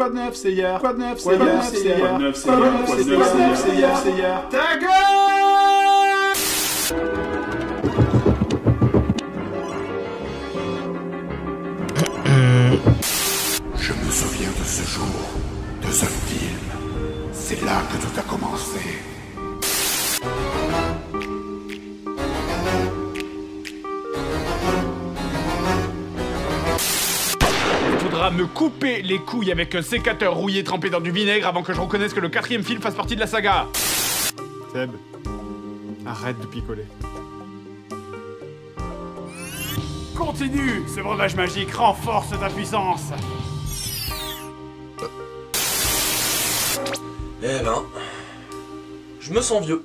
Quoi de neuf, c'est hier? Quoi de neuf, c'est hier? Quoi de neuf, c'est hier? Quoi de neuf, c'est hier? Ta gueule! Je me souviens de ce jour, de ce film. C'est là que tout a commencé. Il faudra me couper les couilles avec un sécateur rouillé trempé dans du vinaigre avant que je reconnaisse que le 4e film fasse partie de la saga. Seb, arrête de picoler. Continue, ce breuvage magique renforce ta puissance. Eh ben, je me sens vieux.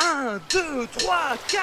Un, deux, trois, quatre.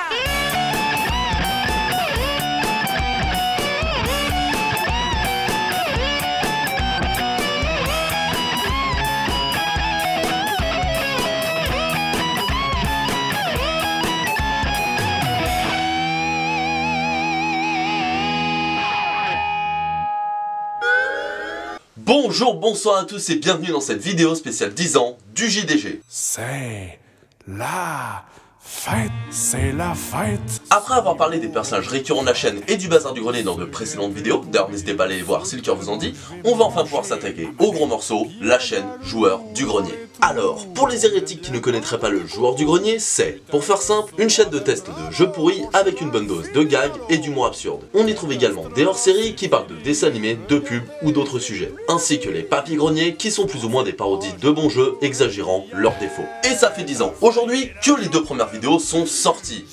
Bonjour, bonsoir à tous et bienvenue dans cette vidéo spéciale 10 ans du JDG. C'est la fête, c'est la fête. Après avoir parlé des personnages récurrents de la chaîne et du bazar du grenier dans de précédentes vidéos, d'ailleurs n'hésitez pas à aller les voir si le cœur vous en dit, on va enfin pouvoir s'attaquer au gros morceau, la chaîne joueur du grenier. Alors, pour les hérétiques qui ne connaîtraient pas le joueur du grenier, c'est, pour faire simple, une chaîne de test de jeux pourris avec une bonne dose de gags et d'humour absurde. On y trouve également des hors-séries qui parlent de dessins animés, de pubs ou d'autres sujets, ainsi que les papis greniers qui sont plus ou moins des parodies de bons jeux exagérant leurs défauts. Et ça fait 10 ans aujourd'hui que les 2 premières vidéos sont sorties.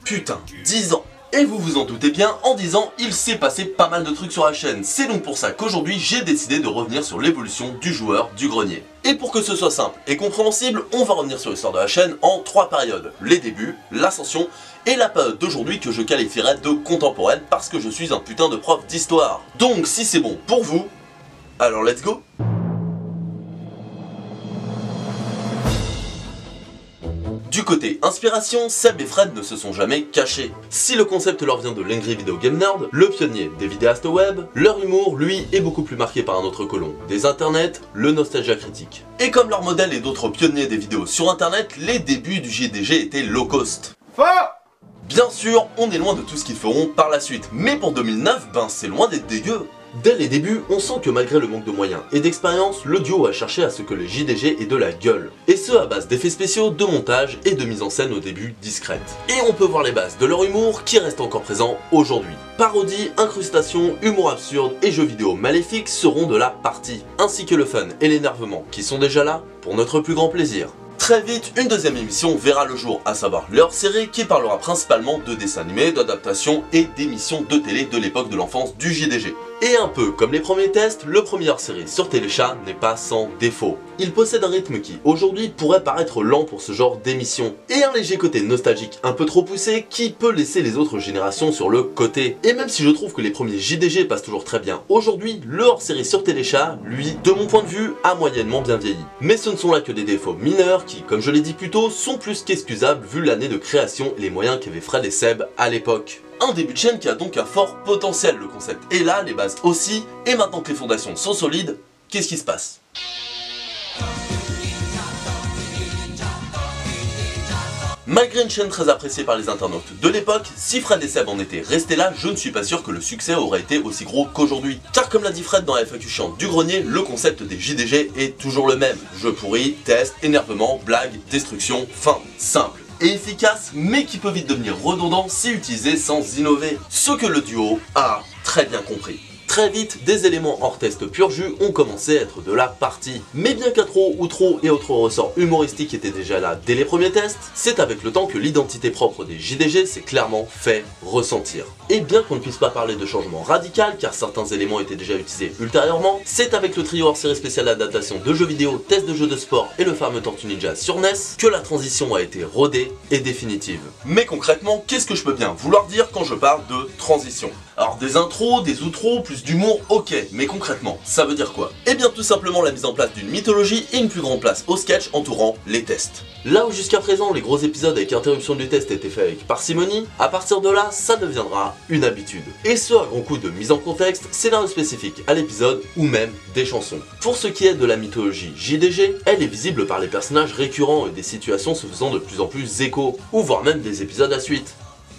Putain, 10 ans! Et vous vous en doutez bien, en 10 ans, il s'est passé pas mal de trucs sur la chaîne. C'est donc pour ça qu'aujourd'hui, j'ai décidé de revenir sur l'évolution du joueur du grenier. Et pour que ce soit simple et compréhensible, on va revenir sur l'histoire de la chaîne en 3 périodes. Les débuts, l'ascension et la période d'aujourd'hui que je qualifierais de contemporaine parce que je suis un putain de prof d'histoire. Donc si c'est bon pour vous, alors let's go! Du côté inspiration, Seb et Fred ne se sont jamais cachés. Si le concept leur vient de l'Angry Video Game Nerd, le pionnier des vidéastes web, leur humour, lui, est beaucoup plus marqué par un autre colon, des internets, le nostalgia critique. Et comme leur modèle et d'autres pionniers des vidéos sur internet, les débuts du JDG étaient low cost. Faux! Bien sûr, on est loin de tout ce qu'ils feront par la suite, mais pour 2009, ben c'est loin d'être dégueu. Dès les débuts, on sent que malgré le manque de moyens et d'expérience, le duo a cherché à ce que les JDG aient de la gueule. Et ce à base d'effets spéciaux, de montage et de mise en scène au début discrète. Et on peut voir les bases de leur humour qui reste encore présent aujourd'hui. Parodie, incrustation, humour absurde et jeux vidéo maléfiques seront de la partie, ainsi que le fun et l'énervement qui sont déjà là pour notre plus grand plaisir. Très vite, une deuxième émission verra le jour, à savoir leur série qui parlera principalement de dessins animés, d'adaptations et d'émissions de télé de l'époque de l'enfance du JDG. Et un peu comme les premiers tests, le premier hors-série sur Téléchat n'est pas sans défaut. Il possède un rythme qui, aujourd'hui, pourrait paraître lent pour ce genre d'émission, et un léger côté nostalgique un peu trop poussé qui peut laisser les autres générations sur le côté. Et même si je trouve que les premiers JDG passent toujours très bien aujourd'hui, le hors-série sur Téléchat, lui, de mon point de vue, a moyennement bien vieilli. Mais ce ne sont là que des défauts mineurs qui, comme je l'ai dit plus tôt, sont plus qu'excusables vu l'année de création et les moyens qu'avaient Fred et Seb à l'époque. Un début de chaîne qui a donc un fort potentiel, le concept est là, les bases aussi, et maintenant que les fondations sont solides, qu'est-ce qui se passe? Malgré une chaîne très appréciée par les internautes de l'époque, si Fred et Seb en étaient restés là, je ne suis pas sûr que le succès aurait été aussi gros qu'aujourd'hui. Car comme l'a dit Fred dans la FAQ chiante du grenier, le concept des JDG est toujours le même. Jeux pourris, tests, énervement, blagues, destruction, fin, simple et efficace, mais qui peut vite devenir redondant si utilisé sans innover. Ce que le duo a très bien compris. Très vite, des éléments hors test pur jus ont commencé à être de la partie. Mais bien qu'intro, outro et autres ressorts humoristiques étaient déjà là dès les premiers tests, c'est avec le temps que l'identité propre des JDG s'est clairement fait ressentir. Et bien qu'on ne puisse pas parler de changement radical, car certains éléments étaient déjà utilisés ultérieurement, c'est avec le trio hors série spéciale d'adaptation de jeux vidéo, tests de jeux de sport et le fameux Tortue Ninja sur NES, que la transition a été rodée et définitive. Mais concrètement, qu'est-ce que je peux bien vouloir dire quand je parle de transition ? Alors des intros, des outros, plus d'humour, ok, mais concrètement, ça veut dire quoi? Eh bien tout simplement la mise en place d'une mythologie et une plus grande place au sketch entourant les tests. Là où jusqu'à présent les gros épisodes avec interruption du test étaient faits avec parcimonie, à partir de là, ça deviendra une habitude. Et ce à gros coup de mise en contexte, scénario spécifique à l'épisode ou même des chansons. Pour ce qui est de la mythologie JDG, elle est visible par les personnages récurrents et des situations se faisant de plus en plus écho, ou voire même des épisodes à suite.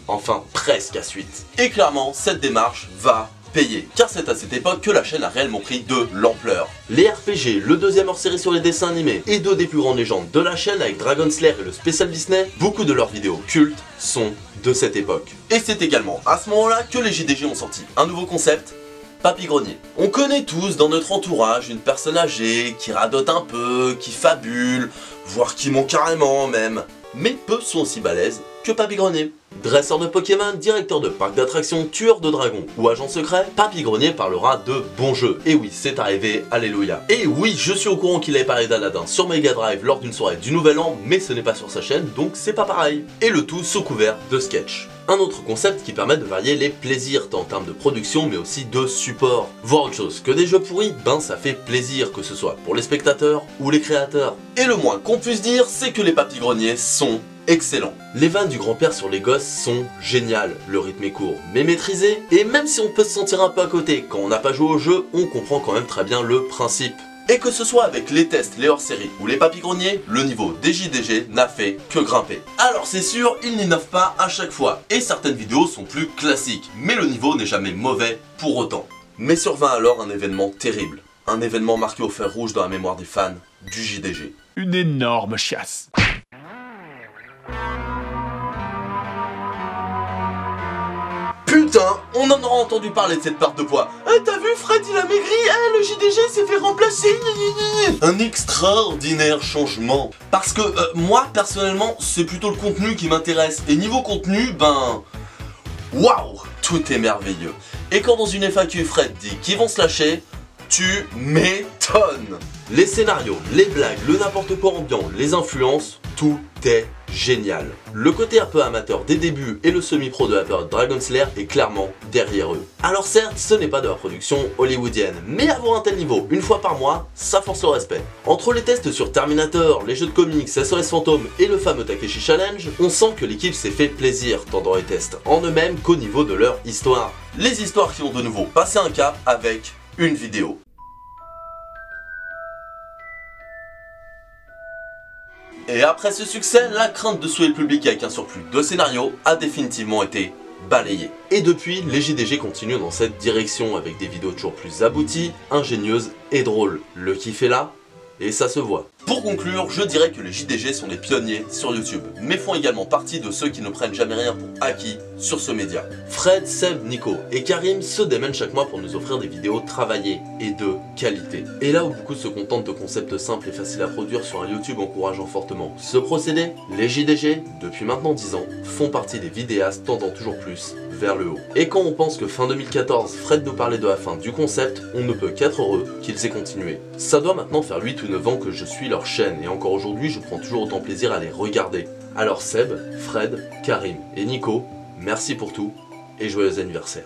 Enfin, presque à suite. Et clairement, cette démarche va payer, car c'est à cette époque que la chaîne a réellement pris de l'ampleur. Les RPG, le deuxième hors-série sur les dessins animés, et deux des plus grandes légendes de la chaîne avec Dragon Slayer et le spécial Disney, beaucoup de leurs vidéos cultes sont de cette époque. Et c'est également à ce moment-là que les JDG ont sorti un nouveau concept, Papy Grenier. On connaît tous dans notre entourage une personne âgée qui radote un peu, qui fabule, voire qui ment carrément même. Mais peu sont aussi balèzes que Papy Grenier. Dresseur de Pokémon, directeur de parc d'attractions, tueur de dragons ou agent secret, Papy Grenier parlera de bons jeux. Et oui, c'est arrivé, alléluia. Et oui, je suis au courant qu'il avait parlé d'Aladin sur Mega Drive lors d'une soirée du Nouvel An, mais ce n'est pas sur sa chaîne, donc c'est pas pareil. Et le tout sous couvert de sketch. Un autre concept qui permet de varier les plaisirs, tant en termes de production mais aussi de support. Voir autre chose que des jeux pourris, ben ça fait plaisir, que ce soit pour les spectateurs ou les créateurs. Et le moins qu'on puisse dire, c'est que les Papy Grenier sont excellent. Les vannes du grand-père sur les gosses sont géniales, le rythme est court mais maîtrisé, et même si on peut se sentir un peu à côté quand on n'a pas joué au jeu, on comprend quand même très bien le principe. Et que ce soit avec les tests, les hors-séries ou les Papy Grenier, le niveau des JDG n'a fait que grimper. Alors c'est sûr, ils n'innovent pas à chaque fois, et certaines vidéos sont plus classiques, mais le niveau n'est jamais mauvais pour autant. Mais survint alors un événement terrible, un événement marqué au fer rouge dans la mémoire des fans du JDG. Une énorme chiasse. Putain, on en aura entendu parler de cette perte de poids. T'as vu, Fred, il a maigri, le JDG s'est fait remplacer. Un extraordinaire changement. Parce que moi, personnellement, c'est plutôt le contenu qui m'intéresse. Et niveau contenu, ben... waouh, tout est merveilleux. Et quand dans une FAQ, Fred dit qu'ils vont se lâcher, tu m'étonnes. Les scénarios, les blagues, le n'importe quoi ambiant, les influences, tout est génial. Le côté un peu amateur des débuts et le semi-pro de la période Dragon Slayer est clairement derrière eux. Alors certes, ce n'est pas de la production hollywoodienne, mais avoir un tel niveau une fois par mois, ça force le respect. Entre les tests sur Terminator, les jeux de comics, SOS Fantôme et le fameux Takeshi Challenge, on sent que l'équipe s'est fait plaisir tant dans les tests en eux-mêmes qu'au niveau de leur histoire. Les histoires qui ont de nouveau passé un cap avec une vidéo. Et après ce succès, la crainte de saouler le public avec un surplus de scénarios a définitivement été balayée. Et depuis, les JDG continuent dans cette direction avec des vidéos toujours plus abouties, ingénieuses et drôles. Le kiff est là, et ça se voit. Pour conclure, je dirais que les JDG sont des pionniers sur YouTube, mais font également partie de ceux qui ne prennent jamais rien pour acquis sur ce média. Fred, Seb, Nico et Karim se démènent chaque mois pour nous offrir des vidéos travaillées et de qualité. Et là où beaucoup se contentent de concepts simples et faciles à produire sur un YouTube encourageant fortement ce procédé, les JDG, depuis maintenant 10 ans, font partie des vidéastes tendant toujours plus vers le haut. Et quand on pense que fin 2014, Fred nous parlait de la fin du concept, on ne peut qu'être heureux qu'ils aient continué. Ça doit maintenant faire 8 ou 9 ans que je suis leur chaîne, et encore aujourd'hui je prends toujours autant plaisir à les regarder. Alors Seb, Fred, Karim et Nico, merci pour tout, et joyeux anniversaire.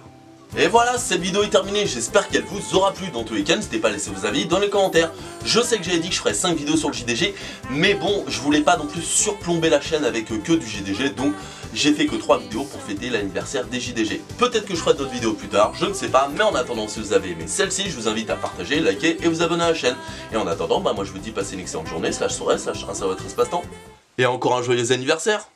Et voilà, cette vidéo est terminée, j'espère qu'elle vous aura plu. Dans tous les cas, n'hésitez pas à laisser vos avis dans les commentaires. Je sais que j'avais dit que je ferais 5 vidéos sur le JDG, mais bon, je voulais pas non plus surplomber la chaîne avec que du JDG, donc j'ai fait que 3 vidéos pour fêter l'anniversaire des JDG. Peut-être que je ferai d'autres vidéos plus tard, je ne sais pas, mais en attendant, si vous avez aimé celle-ci, je vous invite à partager, liker et vous abonner à la chaîne. Et en attendant, bah moi je vous dis passez une excellente journée, /soirée, /un ça votre espace-temps. Et encore un joyeux anniversaire.